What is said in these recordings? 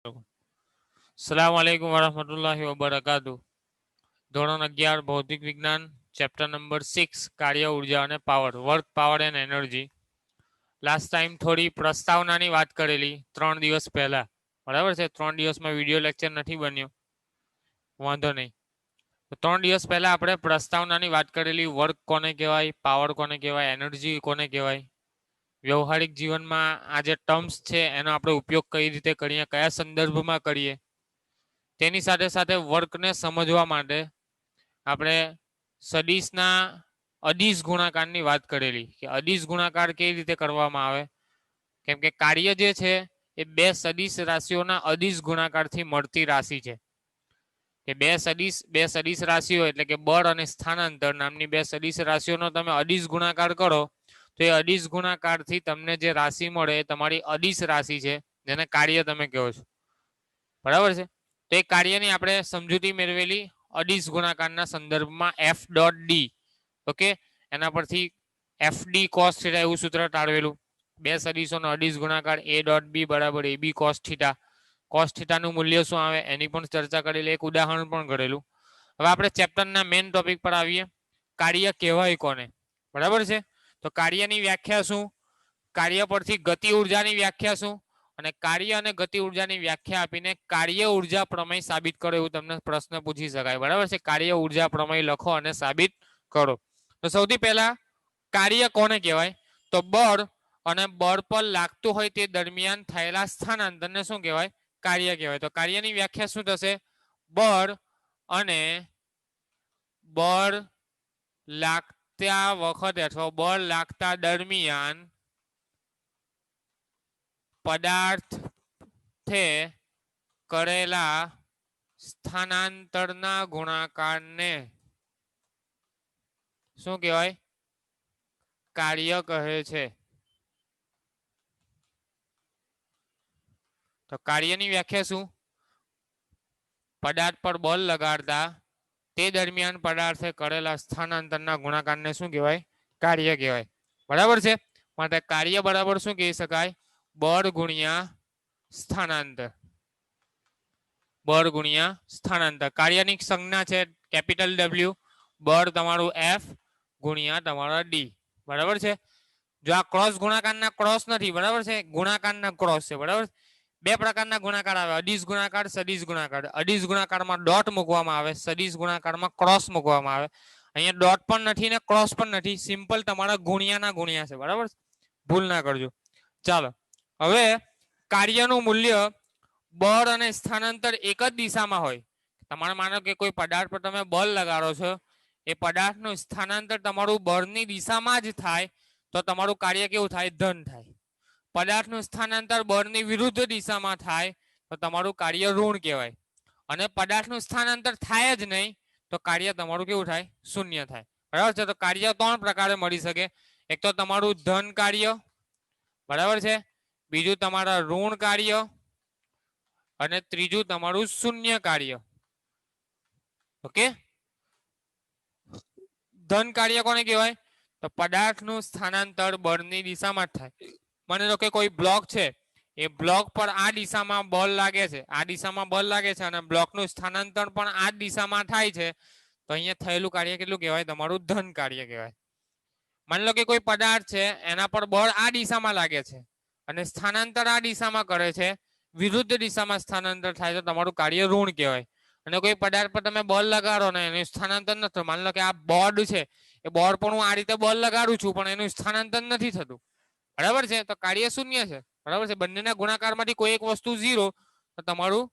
अस्सलाम वालेकुम वरहमतुल्लाहि वबरकातुहू। ધોરણ 11 ભૌતિક વિજ્ઞાન ચેપ્ટર નંબર 6 કાર્ય ઉર્જા અને power work power and energy. Last time થોડી પ્રસ્તાવનાની વાત કરેલી 3 દિવસ પહેલા, બરાબર છે. 3 દિવસમાં વિડીયો લેક્ચર નથી બન્યો, વાંધો નહીં. તો 3 દિવસ પહેલા આપણે પ્રસ્તાવનાની વાત કરેલી. વર્ક કોને કહેવાય, પાવર કોને કહેવાય, એનર્જી કોને કહેવાય, વ્યવહારિક જીવનમાં આ જે ટર્મ્સ છે એનો આપણે ઉપયોગ કઈ રીતે કરીએ, કયા સંદર્ભમાં કરીએ, તેની સાથે સાથે વર્કને સમજવા માટે આપણે સદિશના અદિશ ગુણાકારની વાત કરેલી કે અદિશ ગુણાકાર કેવી રીતે કરવામાં આવે. કેમ કે કાર્ય જે છે એ બે સદિશ રાશિઓના અદિશ ગુણાકારથી મળતી રાશિ છે. કે બે સદિશ રાશિઓ એટલે કે બળ અને સ્થાનાંતર નામની બે સદિશ રાશિઓનો તમે અદિશ ગુણાકાર કરો તો એ અદિશ ગુણાકારથી તમને જે રાશિ મળે એ તમારી અદિશ રાશિ છે, જેને કાર્ય તમે કહો છો, બરાબર છે. તો એ કાર્યની આપણે સમજૂતી મેળવેલી અદિશ ગુણાકારના સંદર્ભમાં એફ ડોટ ડી. ઓકે, એના પરથી એફ ડી કોસ થીટા એવું સૂત્ર તાળવેલું. બે સદિશોનો અદિશ ગુણાકાર એ ડોટ બી બરાબર એ બી કોસ થીટા. કોસ થીટાનું મૂલ્ય શું આવે એની પણ ચર્ચા કરેલી, એક ઉદાહરણ પણ કરેલું. હવે આપણે ચેપ્ટરના મેઇન ટોપિક પર આવીએ. કાર્ય કહેવાય કોને, બરાબર છે. તો કાર્યની વ્યાખ્યા શું, કાર્ય પરથી ગતિ ઉર્જાની વ્યાખ્યા શું, અને કાર્ય અને ગતિ ઉર્જાની વ્યાખ્યા આપીને કાર્ય ઉર્જા પ્રમેય સાબિત કરો એવું તમને પ્રશ્ન પૂછી શકાય, બરાબર છે. કાર્ય ઉર્જા પ્રમેય લખો અને સાબિત કરો. તો સૌથી પહેલા કાર્ય કોને કહેવાય, તો બળ અને બળ પર લાગતું હોય તે દરમિયાન થયેલા સ્થાનાંતરને શું કહેવાય, કાર્ય કહેવાય. તો કાર્યની વ્યાખ્યા શું થશે, બળ અને બળ લાગતા વખતે અથવા બળ લાગતા દરમિયાન પદાર્થે કરેલા સ્થાનાંતરના ગુણાકારને શું કહેવાય, કાર્ય કહે છે. તો કાર્યની વ્યાખ્યા શું, પદાર્થ પર બળ લગાડતા તે દરમિયાન પદાર્થે કરેલા સ્થાનાંતરના ગુણાકારને શું કહેવાય, કાર્ય કહેવાય, બરાબર છે. માટે કાર્ય બરાબર શું કહી શકાય, બળ ગુણ્યા સ્થાનાંતર. બળ ગુણ્યા સ્થાનાંતર. કાર્યની સંજ્ઞા છે કેપિટલ ડબલ્યુ, બળ તમારું એફ ગુણ્યા તમારા ડી, બરાબર છે. જો આ ક્રોસ ગુણાકારના ક્રોસ નથી, બરાબર છે, ગુણાકારના ક્રોસ છે, બરાબર. બે પ્રકારના ગુણાકાર આવે, અદિશ ગુણાકાર, સદિશ ગુણાકાર. અદિશ ગુણાકારમાં ડોટ મૂકવામાં આવે, સદિશ ગુણાકારમાં ક્રોસ મૂકવામાં આવે. અહીંયા ડોટ પણ નથી ને ક્રોસ પણ નથી, સિમ્પલ તમારા ગુણ્યાના ગુણ્યા છે, બરાબર. ભૂલ ના કરજો. ચાલો, હવે કાર્યનું મૂલ્ય બળ અને સ્થાનાંતર એક જ દિશામાં હોય. તમારે માનો કે કોઈ પદાર્થ પર તમે બળ લગાડો છો, એ પદાર્થનું સ્થાનાંતર તમારું બળની દિશામાં જ થાય તો તમારું કાર્ય કેવું થાય, ધન થાય. પદાર્થનું સ્થાનાંતર બળની વિરુદ્ધ દિશામાં થાય તો તમારું કાર્ય ઋણ કહેવાય. અને પદાર્થનું સ્થાનાંતર થાય જ નહીં તો કાર્ય તમારું કેવું થાય, શૂન્ય થાય, બરાબર છે. તો કાર્ય 3 પ્રકારે મળી શકે. એક તો તમારું ધન કાર્ય, બરાબર છે, બીજું તમારા ઋણ કાર્ય, અને ત્રીજું તમારું શૂન્ય કાર્ય. ઓકે, ધન કાર્ય કોને કહેવાય, તો પદાર્થનું સ્થાનાંતર બળની દિશામાં જ થાય. માની લો કે કોઈ બ્લોક છે, એ બ્લોક પર આ દિશામાં બળ લાગે છે, આ દિશામાં બળ લાગે છે, અને બ્લોકનું સ્થાનાંતર પણ આ દિશામાં થાય છે, તો અહીંયા થયેલું કાર્ય કેટલું કહેવાય, તમારું ધન કાર્ય કહેવાય. માની લો કે કોઈ પદાર્થ છે, એના પર બળ આ દિશામાં લાગે છે અને સ્થાનાંતર આ દિશામાં કરે છે, વિરુદ્ધ દિશામાં સ્થાનાંતર થાય તો તમારું કાર્ય ઋણ કહેવાય. અને કોઈ પદાર્થ પર તમે બળ લગાડો ને એનું સ્થાનાંતર નથી, માની લો કે આ બોર્ડ છે, એ બોર્ડ પર હું આ રીતે બળ લગાડું છું પણ એનું સ્થાનાંતર નથી થતું, બરાબર છે, તો કાર્ય શૂન્ય છે, બરાબર છે. બંનેના ગુણાકારમાંથી કોઈ એક વસ્તુ 0 તો તમારું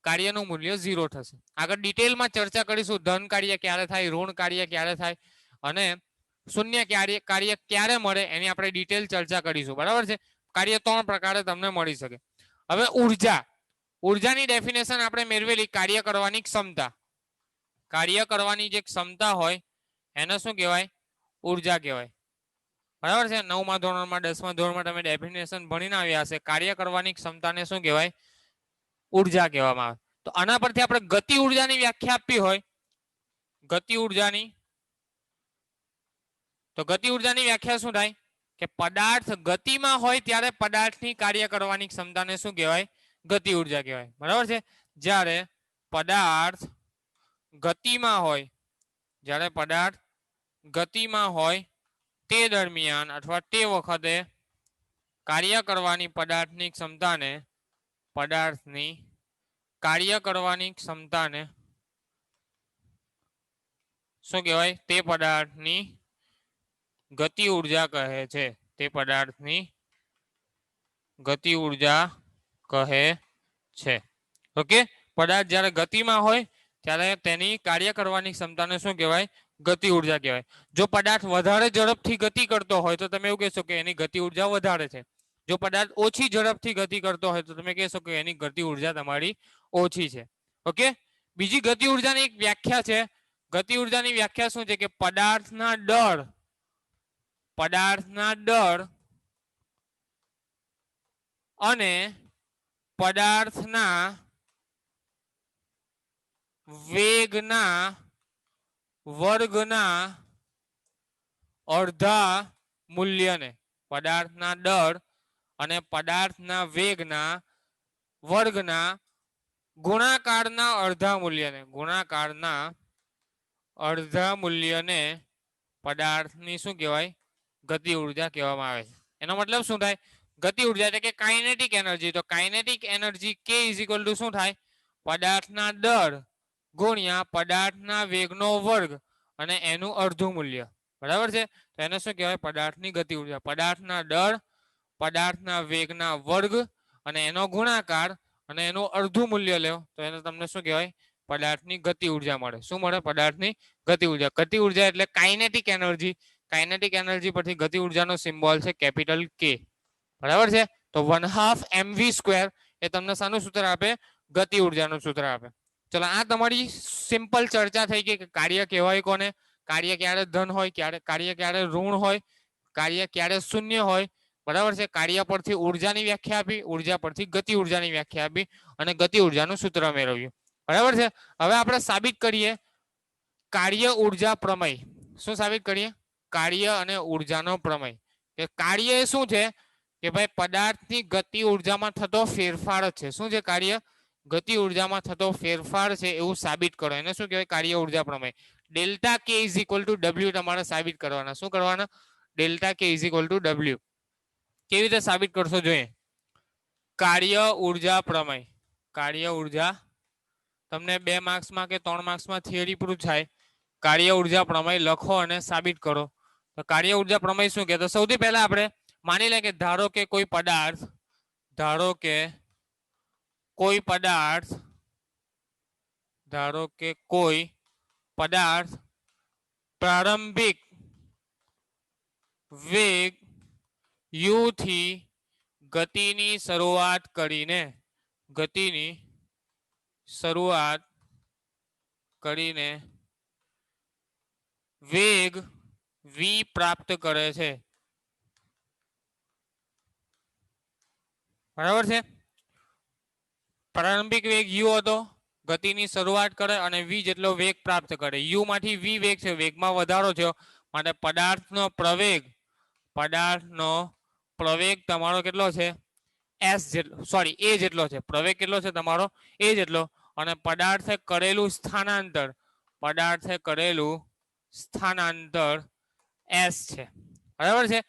કાર્યનું મૂલ્ય 0 થશે. આગળ ડિટેલમાં ચર્ચા કરીશું, ધન કાર્ય ક્યારે થાય, ઋણ કાર્ય ક્યારે થાય અને શૂન્ય કાર્ય ક્યારે મળે એની આપણે ડિટેલ ચર્ચા કરીશું, બરાબર છે. કાર્ય 3 પ્રકારે તમને મળી શકે. હવે ઉર્જા, ઉર્જાની ડેફિનેશન આપણે મેળવેલી, કાર્ય કરવાની ક્ષમતા. કાર્ય કરવાની જે ક્ષમતા હોય એને શું કહેવાય, ઉર્જા કહેવાય, બરાબર છે. 9મા ધોરણમાં 10મા ધોરણમાં તમે ડેફિનેશન ભણીને આવ્યા હશે. કાર્ય કરવાની ક્ષમતાને શું કહેવાય, ઉર્જા કહેવામાં આવે. તો આના પરથી આપણે ગતિ ઉર્જાની વ્યાખ્યા આપવી હોય, ગતિ ઉર્જાની, તો ગતિ ઉર્જાની વ્યાખ્યા શું થાય કે પદાર્થ ગતિમાં હોય ત્યારે પદાર્થની કાર્ય કરવાની ક્ષમતાને શું કહેવાય, ગતિ ઉર્જા કહેવાય. બરાબર છે. જ્યારે પદાર્થ ગતિમાં હોય, જ્યારે પદાર્થ ગતિમાં હોય તે દરમિયાન અથવા તે વખતે કાર્ય કરવાની પદાર્થની ક્ષમતાને શું કહેવાય? તે પદાર્થની ગતિ ઉર્જા કહે છે. તે પદાર્થની ગતિ ઉર્જા કહે છે. ઓકે, પદાર્થ જ્યારે ગતિમાં હોય ત્યારે તેની કાર્ય કરવાની ક્ષમતાને શું કહેવાય? ગતિ ઉર્જા કહેવાય. જો પદાર્થ વધારે ઝડપથી ગતિ કરતો હોય તો તમે એવું કહેશો કે એની ગતિ ઉર્જા વધારે છે. જો પદાર્થ ઓછી ઝડપથી ગતિ કરતો હોય તો તમે કહેશો કે એની ગતિ ઉર્જા તમારી ઓછી છે. ઓકે, બીજી ગતિ ઉર્જાની એક વ્યાખ્યા છે. ગતિ ઉર્જાની વ્યાખ્યા શું છે? કે પદાર્થના દળ અને પદાર્થના વેગના વર્ગના અડધા મૂલ્યને, પદાર્થના દળ અને પદાર્થના વેગના વર્ગના ગુણાકારના અડધા મૂલ્યને પદાર્થની શું કહેવાય? ગતિ ઉર્જા કહેવામાં આવે છે. એનો મતલબ શું થાય? ગતિ ઉર્જા એટલે કે કાઇનેટિક એનર્જી. તો kinetic energy K is equal to શું થાય? પદાર્થના દળ ગુણ્યા પદાર્થના વેગનો વર્ગ અને એનું અડધું મૂલ્ય. બરાબર છે. તો એને શું કહેવાય? પદાર્થની ગતિ ઉર્જા. પદાર્થના દળ, પદાર્થના વેગના વર્ગ અને એનો ગુણાકાર અને એનું અડધું મૂલ્ય લ્યો તો એને તમને શું કહેવાય? પદાર્થની ગતિ ઉર્જા મળે. શું મળે? પદાર્થની ગતિ ઉર્જા. ગતિ ઉર્જા એટલે કાઇનેટિક એનર્જી. કાઇનેટિક એનર્જી પરથી ગતિ ઉર્જાનો સિમ્બોલ છે કેપિટલ K. બરાબર છે. તો 1/2 mv² એ તમને શાનું સૂત્ર આપે? ગતિ ઉર્જાનું સૂત્ર આપે. ચલો, આ તમારી સિમ્પલ ચર્ચા થઈ ગઈ કે કાર્ય કહેવાય કોને, કાર્ય ક્યારે ધન હોય, કાર્ય ક્યારે ઋણ હોય, કાર્ય ક્યારે શૂન્ય હોય. બરાબર છે. કાર્ય પરથી ઉર્જાની વ્યાખ્યા આપી, ઉર્જા પરથી ગતિ ઉર્જાની વ્યાખ્યા આપી અને ગતિ ઉર્જાનું સૂત્ર મેળવ્યું. બરાબર છે. હવે આપણે સાબિત કરીએ કાર્ય ઉર્જા પ્રમેય. શું સાબિત કરીએ? કાર્ય અને ઉર્જાનો પ્રમેય. કે કાર્ય એ શું છે? કે ભાઈ પદાર્થની ગતિ ઉર્જામાં થતો ફેરફાર જ છે. શું છે કાર્ય? ગતિ ઉર્જામાં થતો ફેરફાર છે એવું સાબિત કરો. એને શું કહેવાય? કાર્ય ઉર્જા પ્રમેય. Delta K is equal to W તમારે સાબિત કરવાના. શું કરવાના? Delta K is equal to W. કેવી રીતે સાબિત કરશો જોઈએ? કાર્ય ઉર્જા પ્રમેય. કાર્ય ઉર્જા તમને 2 માર્ક્સમાં કે 3 માર્ક્સમાં થિયરી પૂછાય. કાર્ય ઉર્જા પ્રમેય લખો અને સાબિત કરો. તો કાર્ય ઉર્જા પ્રમેય શું કે? તો સૌથી પહેલા આપણે માની લે કે ધારો કે કોઈ પદાર્થ પ્રારંભિક વેગ u થી ગતિની શરૂઆત કરીને વેગ v પ્રાપ્ત કરે છે. બરાબર છે. પ્રારંભિક વેગ u હતો, ગતિની શરૂઆત કરે અને v જેટલો વેગ પ્રાપ્ત કરે. u માંથી v વેગ છે, વેગમાં વધારો થયો માટે પદાર્થનો પ્રવેગ તમારો કેટલો છે? s જેટલો, સોરી a જેટલો છે. પ્રવેગ કેટલો છે તમારો? a જેટલો. અને પદાર્થે કરેલું સ્થાનાંતર s છે. બરાબર છે.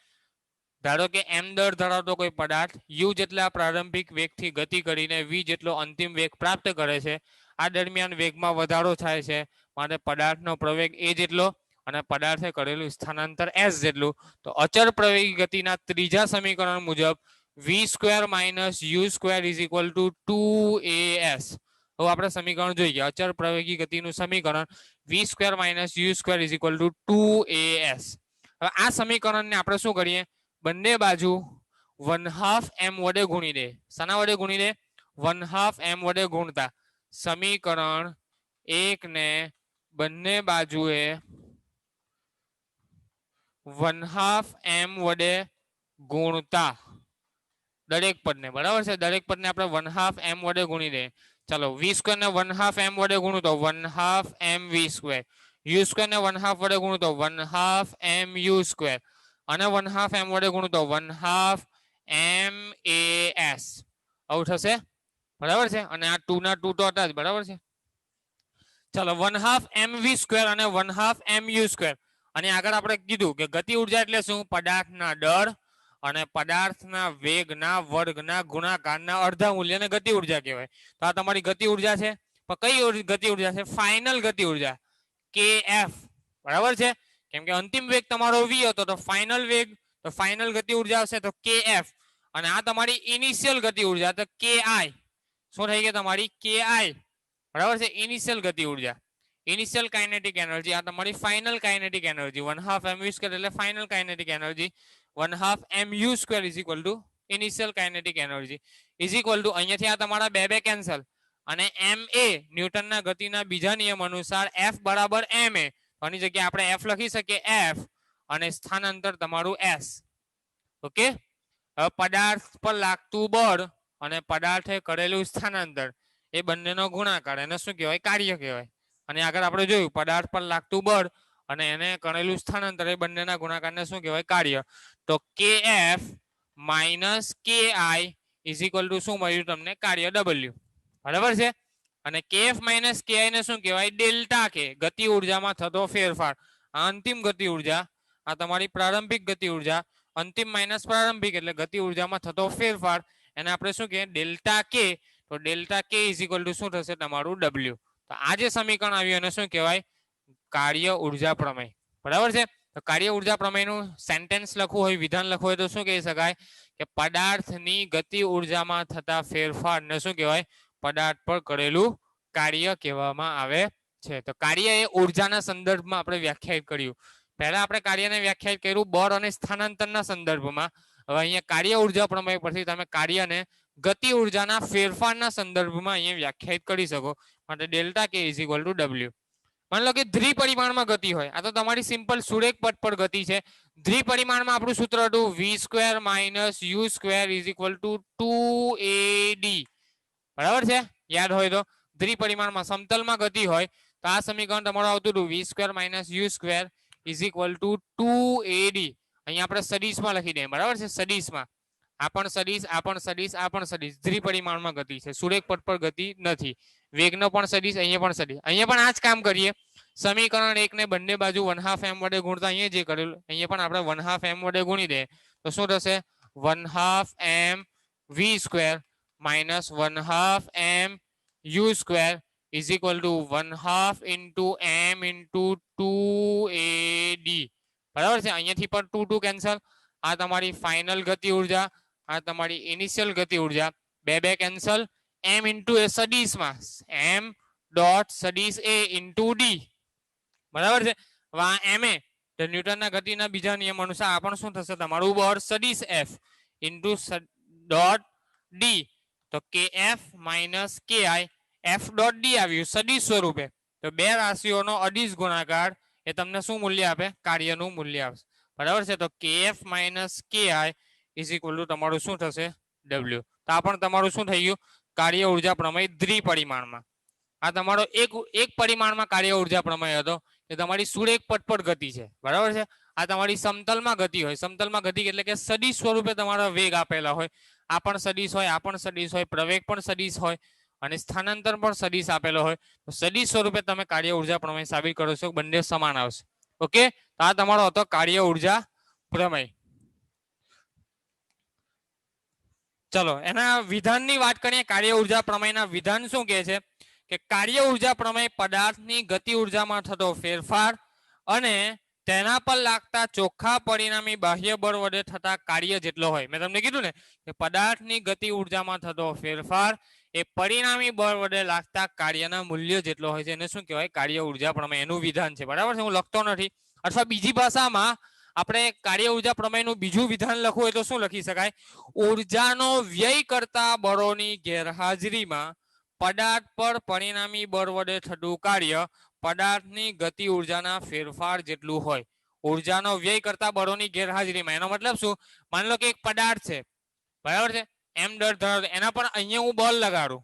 ધારો કે m દર ધરાવતો કોઈ પદાર્થ u જેટલા પ્રારંભિક વેગથી ગતિ કરીને v જેટલો અંતિમ વેગ પ્રાપ્ત કરે છે. આ દરમિયાન વેગમાં વધારો થાય છે માટે પદાર્થનો પ્રવેગ a જેટલો અને પદાર્થે કરેલું સ્થાનાંતર s જેટલું. તો અચળ પ્રવેગી ગતિના ત્રીજા સમીકરણ મુજબ v² - u² is equal to 2as. હવે આપણે સમીકરણ જોઈ ગયા. અચળ પ્રવેગી ગતિનું સમીકરણ v² - u² is equal to 2as. હવે આ સમીકરણને આપણે શું કરીએ? બંને બાજુ 1/2 m વડે ગુણી દે. શાના વડે ગુણી દે? 1/2 m વડે ગુણતા સમીકરણ 1 ને બંને બાજુએ 1/2 m વડે ગુણતા દરેક પદને. બરાબર છે. દરેક પદને આપણે 1/2 m વડે ગુણી દે. ચાલો, v² ને 1/2 m વડે ગુણું તો 1/2 mv². u² ને 1/2 વડે ગુણું તો 1/2 mu². અને 1/2 m વડે ગુણું તો 1/2 mas. આવું થશે. બરાબર છે, અને આ 2 ના 2 તો હતા જ, બરાબર છે. ચલો 1/2 mv² અને 1/2 mu². અને આગળ આપણે કીધું કે ગતિ ઉર્જા એટલે શું? પદાર્થના દળ અને પદાર્થના વેગના વર્ગના ગુણાકારના અડધા મૂલ્યને ગતિ ઉર્જા કહેવાય. તો આ તમારી ગતિ ઉર્જા છે. પણ કઈ ગતિ ઉર્જા છે? ફાઇનલ ગતિ ઉર્જા kf, બરાબર છે. કેમ કે અંતિમ વેગ તમારો v હતો, તો ફાઇનલ વેગ, તો ફાઇનલ ગતિ ઉર્જા હશે તો kf. અને આ તમારી ઇનિશિયલ ગતિ ઉર્જા તો ki. શું થઈ ગઈ તમારી? ki, બરાબર છે. ઇનિશિયલ ગતિ ઉર્જા, ઇનિશિયલ કાઇનેટિક એનર્જી. આ તમારી ફાઇનલ કાઇનેટિક એનર્જી 1/2 mv² એટલે final kinetic energy. 1/2 mu² is equal to initial kinetic energy is equal to, અહીંયાથી આ તમારા બે બે કેન્સલ, અને ma ન્યૂટનના ગતિના બીજા નિયમ અનુસાર f બરાબર ma. આની જગ્યાએ આપણે f લખી શકીએ f, અને સ્થાનાંતર તમારું s. ઓકે, હવે પદાર્થ પર લાગતું બળ અને પદાર્થે કરેલું સ્થાનાંતર એ બંનેનો ગુણાકાર, એને શું કહેવાય? કાર્ય કહેવાય. અને આગળ આપણે જોયું પદાર્થ પર લાગતું બળ અને એને કરેલું સ્થાનાંતર એ બંનેના ગુણાકારને શું કહેવાય? કાર્ય. તો kf minus ki is equal to શું મળ્યું તમને? કાર્ય w, બરાબર છે. અને kf માઇનસ ki ને શું કહેવાય? ડેલ્ટા કે, ગતિ ઉર્જામાં થતો ફેરફાર. આ અંતિમ ગતિ ઉર્જા, આ તમારી પ્રારંભિક ગતિ ઉર્જા. અંતિમ માઇનસ પ્રારંભિક એટલે ગતિ ઉર્જામાં થતો ફેરફાર, એને આપણે શું કહીએ? ડેલ્ટા કે. તો ડેલ્ટા કે ઇઝ ઇક્વલ ટુ શું થશે? તમારું w. તો આ જે સમીકરણ આવ્યું એને શું કહેવાય? કાર્ય ઉર્જા પ્રમેય, બરાબર છે. તો કાર્ય ઉર્જા પ્રમેયનું સેન્ટેન્સ લખવું હોય, વિધાન લખવું હોય તો શું કહી શકાય? કે પદાર્થની ગતિ ઉર્જામાં થતા ફેરફારને શું કહેવાય? પદાર્થ પર કરેલું કાર્ય કહેવામાં આવે છે. તો કાર્ય એ ઉર્જાના સંદર્ભમાં આપણે વ્યાખ્યાયિત કર્યું. પહેલા આપણે કાર્યને વ્યાખ્યાયિત કર્યું બળ અને સ્થાનાંતરના સંદર્ભમાં. હવે અહીંયા કાર્ય ઉર્જા પ્રમેય પરથી તમે કાર્યને ગતિ ઉર્જાના ફેરફારના સંદર્ભમાં અહીંયા વ્યાખ્યાયિત કરી શકો. માટે ડેલ્ટા કે ઇઝ ઇક્વલ ટુ w. માની લો કે દ્વિપરિમાણમાં ગતિ હોય, આ તો તમારી સિમ્પલ સુરેખ પથ પર ગતિ છે. દ્વિપરિમાણમાં આપણું સૂત્ર હતું v² minus u² is equal to 2ad, બરાબર છે. યાદ હોય તો દ્વિપરિમાણમાં સમતલમાં ગતિ હોય તો આ સમીકરણ તમારું આવતું હતું v² minus u² is equal to 2ad. અહીંયા આપણે સદિશમાં લખી દઈએ, બરાબર છે. સદિશમાં આ પણ સદિશ, આ પણ સદિશ, આ પણ સદિશ. દ્વિપરિમાણમાં ગતિ છે, સુરેખ પથ પર ગતિ નથી. વેગનો પણ સદિશ, અહીંયા પણ સદિશ. અહીંયા પણ આ જ કામ કરીએ. સમીકરણ 1 ને બંને બાજુ 1/2 m વડે ગુણતા અહીંયા જે કરેલું અહીંયા પણ આપણે 1/2 m વડે ગુણી દે તો શું થશે? 1/2 m v² minus 1/2 m u² is equal to 1/2 into m into 2ad, બરાબર છે. અહીંયાથી પણ 2 2 કેન્સલ. આ તમારી ફાઇનલ ગતિ ઉર્જા, આ તમારી ઇનિશિયલ ગતિ ઉર્જા, બે બે કેન્સલ. m ઇન્ટુ એ સદિશમાં m ડોટ સદિશ a ઇન્ટુ d, બરાબર છે. હવે આ ma તો ન્યૂટનના ગતિના બીજા નિયમ અનુસાર આ પણ શું થશે? તમારું બળ સદિશ f ઇન્ટુ ડોટ d. તો kf minus ki, f dot d આવ્યું સદિશ સ્વરૂપે. તો બે રાશિઓનો અદિશ ગુણાકાર એ તમને શું મૂલ્ય આપે? કાર્યનું મૂલ્ય આપશે, બરાબર છે. તો kf minus ki is equal to તમારું શું થશે? w. તો આ પણ તમારું શું થઈ ગયું? કાર્ય ઉર્જા પ્રમેય દ્વિપરિમાણમાં. આ તમારો એક પરિમાણમાં કાર્ય ઉર્જા પ્રમેય હતો કે તમારી સુરેખ પથ પર ગતિ છે, બરાબર છે. આ તમારી સમતલમાં ગતિ હોય. સમતલમાં ગતિ એટલે કે સદિશ સ્વરૂપે તમારા વેગ આપેલા હોય. આ પણ સદિશ હોય, આ પણ સદિશ હોય, પ્રવેગ પણ સદિશ હોય અને સ્થાનાંતર પણ સદિશ આપેલો હોય. તો સદિશ સ્વરૂપે તમે કાર્ય ઉર્જા પ્રમેય સાબિત કરો છો, બંને સમાન આવશે. ઓકે, તો આ તમારો હતો કાર્ય ઉર્જા પ્રમેય. ચલો એના વિધાનની વાત કરીએ. કાર્ય ઉર્જા પ્રમેયના વિધાન શું કહે છે? કે કાર્ય ઉર્જા પ્રમેય પદાર્થની ગતિ ઉર્જામાં થતો ફેરફાર અને તેના પર લાગતા ચોખ્ખા પરિણામી બાહ્ય બળ વડે થતા કાર્ય જેટલો હોય. મેં તમને કીધું ને કે પદાર્થની ગતિ ઉર્જામાં થતો ફેરફાર એ પરિણામી બળ વડે લાગતા કાર્યના મૂલ્ય જેટલો હોય છે, એને શું કહેવાય? કાર્ય ઉર્જા પ્રમેય. એનું વિધાન છે, બરાબર છે. હું લખતો નથી. અથવા બીજી ભાષામાં આપણે કાર્ય ઉર્જા પ્રમેયનું બીજું વિધાન લખવું હોય તો શું લખી શકાય? ઉર્જાનો વ્યય કરતા બળોની ગેરહાજરીમાં પદાર્થ પર પરિણામી બળ વડે થતું કાર્ય પદાર્થની ગતિ ઉર્જાના ફેરફાર જેટલું હોય. ઉર્જાનો વ્યય કરતા બળોની ગેરહાજરીમાં, એનો મતલબ શું? માની લો કે એક પદાર્થ છે, બરાબર છે. m દર ધરાવતો, એના પર અહીંયા હું બળ લગાડું.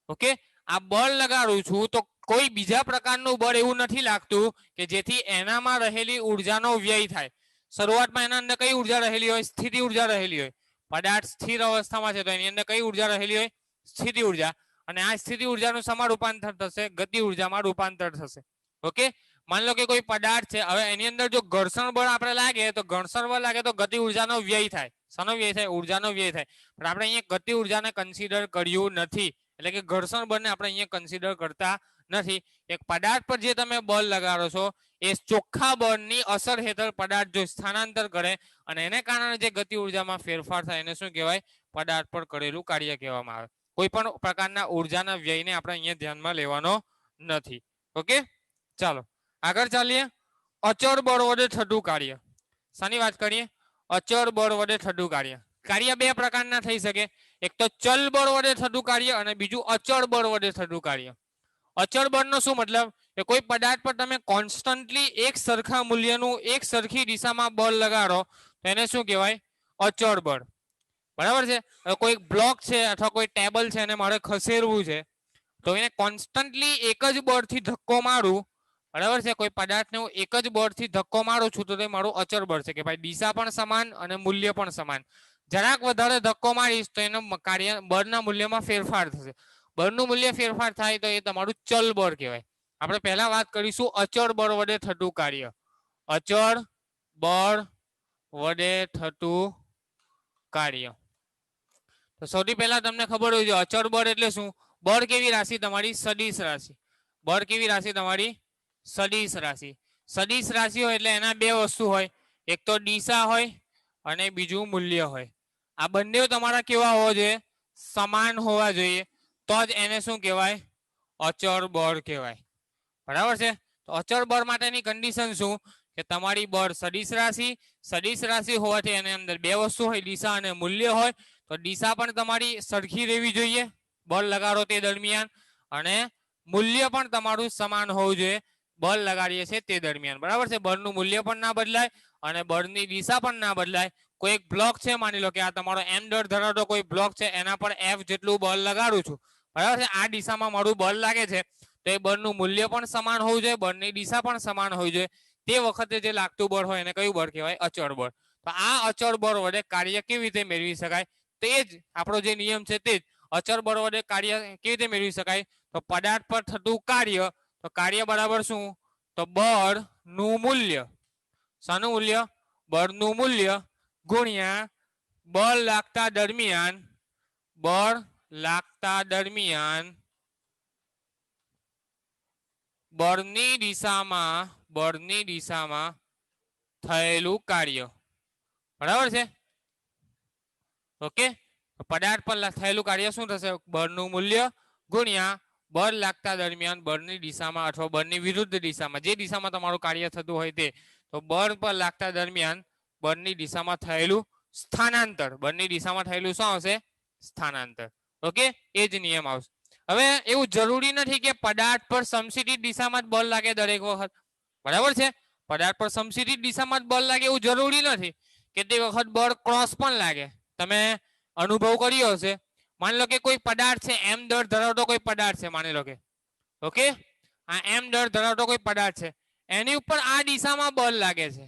ઓકે, આ બળ લગાડું છું તો કોઈ બીજા પ્રકારનું બળ એવું નથી લાગતું કે જેથી એનામાં રહેલી ઉર્જાનો વ્યય થાય. શરૂઆતમાં એના અંદર કઈ ઉર્જા રહેલી હોય? સ્થિતિ ઉર્જા રહેલી હોય. પદાર્થ સ્થિર અવસ્થામાં છે તો એની અંદર કઈ ઉર્જા રહેલી હોય? સ્થિતિ ઉર્જા, અને આ સ્થિતિ ઉર્જાનું સમા રૂપાંતર થશે ગતિ ઉર્જામાં રૂપાંતર થશે. ઓકે, માની લો કે કોઈ પદાર્થ છે, હવે એની અંદર જો ઘર્ષણ બળ આપણે લાગે તો ઘર્ષણ બળ લાગે તો ગતિ ઉર્જાનો વ્યય થાય. શાનો વ્યય થાય? ઉર્જાનો વ્યય થાય. પણ આપણે અહીંયા ગતિ ઉર્જાને કન્સિડર કર્યું નથી, એટલે કે ઘર્ષણ બળને આપણે અહીંયા કન્સિડર કરતા નથી. એક પદાર્થ પર જે તમે બળ લગાડો છો એ ચોખ્ખા બળની અસર હેઠળ પદાર્થ જો સ્થાનાંતર કરે અને એને કારણે જે ગતિ ઉર્જામાં ફેરફાર થાય એને શું કહેવાય? પદાર્થ પર કરેલું કાર્ય કહેવામાં આવે. કોઈ પણ પ્રકારના ઉર્જાના વ્યયને આપણે અહીંયા ધ્યાનમાં લેવાનો નથી. ઓકે, ચાલો આગળ ચાલીએ. અચળ બળ વડે થતું કાર્ય. શાની વાત કરીએ? અચળ બળ વડે થતું કાર્ય. કાર્ય બે પ્રકારના થઈ શકે, એક તો ચલ બળ વડે થતું કાર્ય અને બીજું અચળ બળ વડે થતું કાર્ય. અચળ બળનો શું મતલબ? કે કોઈ પદાર્થ પર તમે કોન્સ્ટન્ટલી એક સરખા મૂલ્યનું એક સરખી દિશામાં બળ લગાડો તો એને શું કહેવાય? અચળ બળ. બરાબર છે. કોઈ બ્લોક છે અથવા કોઈ ટેબલ છે એને મારે ખસેડવું છે તો એને કોન્સ્ટન્ટલી એક જ બળથી ધક્કો મારું, બરાબર છે, કોઈ પદાર્થને હું એક જ બળથી ધક્કો મારું છું તો તે મારું અચળ બળ છે કે ભાઈ દિશા પણ સમાન અને મૂલ્ય પણ સમાન. જરાક વધારે ધક્કો મારીશ તો એનો કાર્ય બળના મૂલ્યમાં ફેરફાર થશે. બળનું મૂલ્ય ફેરફાર થાય તો એ તમારું ચલ બળ કહેવાય. આપણે પહેલા વાત કરીશું અચળ બળ વડે થતું કાર્ય. અચળ બળ વડે થતું કાર્ય. તો સૌથી પહેલા તમને ખબર હોય છે અચળ બળ એટલે શું? બળ કેવી રાશિ? તમારી સદિશ રાશિ. બળ કેવી રાશિ? તમારી સદિશ રાશિ. સદિશ રાશિ હોય એટલે એના બે વસ્તુ હોય, એક તો દિશા હોય અને બીજું મૂલ્ય હોય. આ બંને તમારા કેવા હોવા જોઈએ? સમાન હોવા જોઈએ, તો જ એને શું કહેવાય? અચળ બળ કહેવાય. બરાબર છે. તો અચળ બળ માટેની કન્ડિશન શું? કે તમારી બળ સદિશ રાશિ, સદિશ રાશિ હોવાથી એની અંદર બે વસ્તુ હોય, દિશા અને મૂલ્ય હોય. તો દિશા પણ તમારી સરખી રહેવી જોઈએ બળ લગાડો તે દરમિયાન, અને મૂલ્ય પણ તમારું સમાન હોવું જોઈએ બળ લગાડીએ છીએ તે દરમિયાન. બરાબર છે. બળનું મૂલ્ય પણ ના બદલાય અને બળની દિશા પણ ના બદલાય. કોઈ એક બ્લોક છે, માની લો કે આ તમારો એમ દળ ધરાવતો કોઈ બ્લોક છે, એના પર એફ જેટલું બળ લગાડું છું, બરાબર છે. આ દિશામાં મારું બળ લાગે છે તો એ બળનું મૂલ્ય પણ સમાન હોવું જોઈએ, બળની દિશા પણ સમાન હોવી જોઈએ. તે વખતે જે લાગતું બળ હોય એને કયું બળ કહેવાય? અચળ બળ. તો આ અચળ બળ વડે કાર્ય કેવી રીતે મેળવી શકાય? તે જ આપણો જે નિયમ છે તે જ અચળ બળ વડે કાર્ય કેવી રીતે મેળવી શકાય? તો પદાર્થ પર થતું કાર્ય, તો કાર્ય બરાબર શું? તો બળનું મૂલ્ય. શાનું મૂલ્ય? બળનું મૂલ્ય ગુણ્યા બળ લાગતા દરમિયાન, બળ લાગતા દરમિયાન બળની દિશામાં થયેલું કાર્ય. બરાબર છે. ઓકે, પદાર્થ પર થયેલું કાર્ય શું થશે? બળનું મૂલ્ય ગુણ્યા બળ લાગતા દરમિયાન બળની દિશામાં અથવા બળની વિરુદ્ધ દિશામાં, જે દિશામાં તમારું કાર્ય થતું હોય તે, તો બળ પર લાગતા દરમિયાન બળની દિશામાં થયેલું સ્થાનાંતર. બળની દિશામાં થયેલું શું આવશે? સ્થાનાંતર. ઓકે, એ જ નિયમ આવશે. હવે એવું જરૂરી નથી કે પદાર્થ પર સમશીતોષ દિશામાં જ બળ લાગે દરેક વખત. બરાબર છે. પદાર્થ પર સમશીતોષ દિશામાં જ બળ લાગે એવું જરૂરી નથી. કેટલી વખત બળ ક્રોસ પણ લાગે. તમે અનુભવ કર્યો હશે. માની લો કે કોઈ પદાર્થ છે, એમ દળ ધરાવતો કોઈ પદાર્થ છે, માની લો કે, ઓકે, આ એમ દળ ધરાવતો કોઈ પદાર્થ છે, એની ઉપર આ દિશામાં બળ લાગે છે.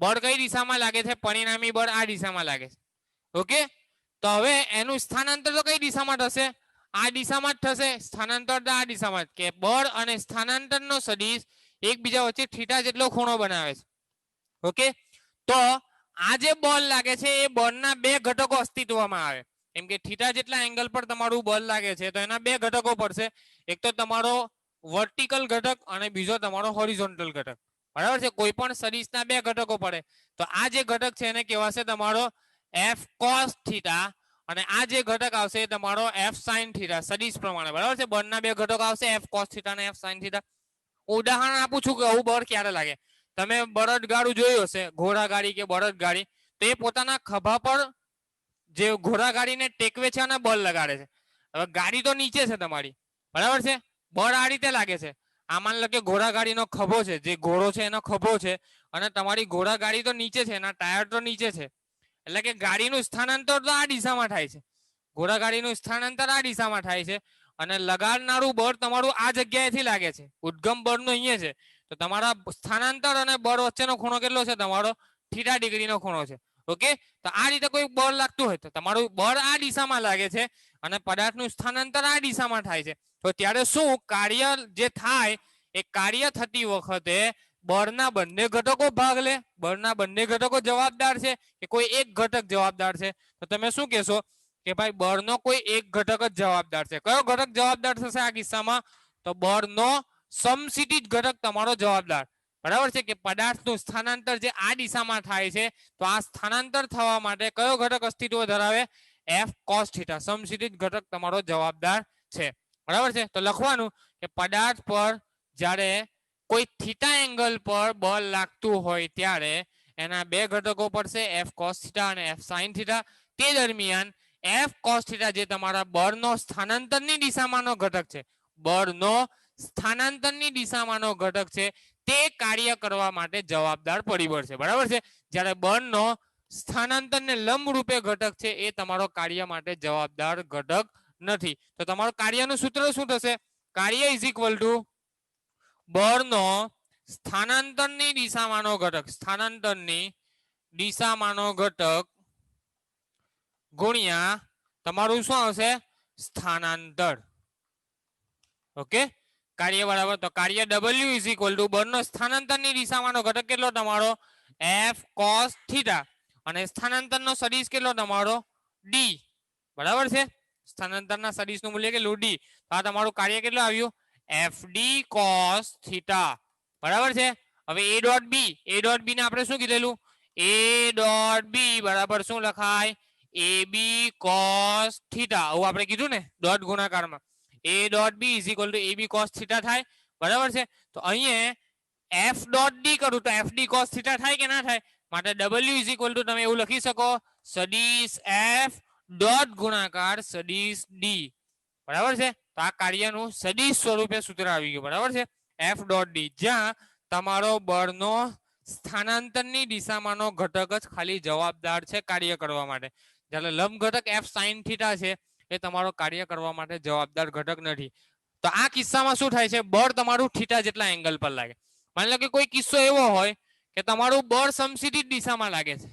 બળ કઈ દિશામાં લાગે છે? પરિણામી બળ આ દિશામાં લાગે છે. ઓકે, તો હવે એનું સ્થાનાંતર તો કઈ દિશામાં થશે? આ દિશામાં જ થશે. સ્થાનાંતર તો આ દિશામાં જ, કે બળ અને સ્થાનાંતરનો સદિશ એકબીજા વચ્ચે થીટા જેટલો ખૂણો બનાવે છે. ઓકે, તો આ જે બળ લાગે છે એ બળના બે ઘટકો અસ્તિત્વમાં આવે. એમ કે થીટા જેટલા એંગલ પર તમારું બળ લાગે છે તો એના બે ઘટકો પડશે. એક તો તમારો વર્ટિકલ ઘટક અને બીજો તમારો હોરિઝોન્ટલ ઘટક. બરાબર છે. કોઈ પણ સદિશના બે ઘટકો પડે તો આ જે ઘટક છે એને કહેવાશે તમારો એફ કોસ થીટા, અને આ જે ઘટક આવશે એ તમારો એફ સાઇન થીટા. સદિશ પ્રમાણે, બરાબર છે. બળના બે ઘટકો આવશે, એફ કોસ થીટા અને એફ સાઇન થીટા. ઉદાહરણ આપું છું કે આવું બળ ક્યારે લાગે. તમે બળદગાડું જોયું હશે, ઘોડાગાડી કે બળદગાડી, તો એ પોતાના ખભા પર જે ઘોડાગાડીને ટેકવે છે અને બળ લગાડે છે. હવે ગાડી તો નીચે છે તમારી, બરાબર છે. બળ આ રીતે લાગે છે. આ માન લો કે ઘોડાગાડીનો ખભો છે, જે ઘોડો છે એનો ખભો છે, અને તમારી ઘોડાગાડી તો નીચે છે, એના ટાયર તો નીચે છે. એટલે કે ગાડીનું સ્થાનાંતર તો આ દિશામાં થાય છે. ઘોડાગાડીનું સ્થાનાંતર આ દિશામાં થાય છે, અને લગાડનારું બળ તમારું આ જગ્યાએથી લાગે છે. ઉદ્ગમ બળનું અહીંયા છે. તો તમારા સ્થાનાંતર અને બળ વચ્ચેનો ખૂણો કેટલો છે? તમારો થીટા ડિગ્રીનો ખૂણો છે. ઓકે, તો આ રીતે કોઈ બળ લાગતું હોય તો તમારું બળ આ દિશામાં લાગે છે અને પદાર્થનું સ્થાનાંતર આ દિશામાં થાય છે તો ત્યારે શું કાર્ય જે થાય એ કાર્ય થતી વખતે બળના બંને ઘટકો ભાગ લે, બળના બંને ઘટકો જવાબદાર છે કે કોઈ એક ઘટક જવાબદાર છે? તો તમે શું કહેશો કે ભાઈ બળનો કોઈ એક ઘટક જ જવાબદાર છે. કયો ઘટક જવાબદાર થશે આ કિસ્સામાં? તો બળનો સમસ્થિતિજ ઘટક તમારો જવાબદાર. બરાબર છે કે પદાર્થનું સ્થાનાંતર જે આ દિશામાં થાય છે તો આ સ્થાનાંતર થવા માટે કયો ઘટક અસ્તિત્વ ધરાવે? F cos θ સમસ્થિતિજ ઘટક તમારો જવાબદાર છે. બરાબર છે. તો લખવાનું કે પદાર્થ પર જ્યારે કોઈ થીટા એંગલ પર બળ લાગતું હોય ત્યારે એના બે ઘટકો પડશે, F cos θ અને F sin θ. તે દરમિયાન F cos θ જે તમારા બળનો સ્થાનાંતરની દિશામાંનો ઘટક છે, બળનો સ્થાનાંતરની દિશામાંનો ઘટક છે, તે કાર્ય કરવા માટે જવાબદાર પરિબળ છે. બરાબર છે. જ્યારે બળનો સ્થાનાંતરને લંબ રૂપે ઘટક છે એ તમારો કાર્ય માટે જવાબદાર ઘટક નથી. તો તમારું કાર્યનું સૂત્ર શું થશે? કાર્ય ઇઝ ઇક્વલ ટુ બળનો સ્થાનાંતરની દિશામાંનો ઘટક, સ્થાનાંતરની દિશામાંનો ઘટક ગુણ્યા તમારું શું આવશે? સ્થાનાંતર. ઓકે, કાર્ય બરાબર. તો કાર્ય W ઇઝ ઇક્વલ ટુ બળનો સ્થાનાંતરની દિશામાંનો ઘટક કેટલો તમારો? F cos θ અને સ્થાનાંતરનો સદિશ કેટલો તમારો? D. બરાબર છે. સ્થાનાંતરના સદિશનું મૂલ્ય કેટલું? D. તો આ તમારું કાર્ય કેટલું આવ્યું? FD cos θ. બરાબર છે. હવે A dot B, A dot B ને આપણે શું કીધેલું? A ડોટ B બરાબર શું લખાય? AB cos θ. આવું આપણે કીધું ને ડોટ ગુણાકારમાં. A dot B is equal to AB cos θ થાય. બરાબર છે. તો અહીંયા F ડોટ D કરું તો FD cos θ થાય કે ના થાય? માટે W ઇઝ ઇક્વલ ટુ તમે એવું લખી શકો સદિશ F ડોટ ગુણાકાર સદિશ D. બરાબર છે. તો આ કાર્યનું સદિશ સ્વરૂપે સૂત્ર આવી ગયું. બરાબર છે. F ડોટ D જ્યાં તમારો બળનો સ્થાનાંતરની દિશામાંનો ઘટક જ ખાલી જવાબદાર છે કાર્ય કરવા માટે. જ્યારે લંબ ઘટક F sin θ છે એ તમારો કાર્ય કરવા માટે જવાબદાર ઘટક નથી. તો આ કિસ્સામાં શું થાય છે? બળ તમારું θ જેટલા એંગલ પર લાગે. માની લો કે કોઈ કિસ્સો એવો હોય કે તમારું બળ સમસ્થિતિજ દિશામાં લાગે છે.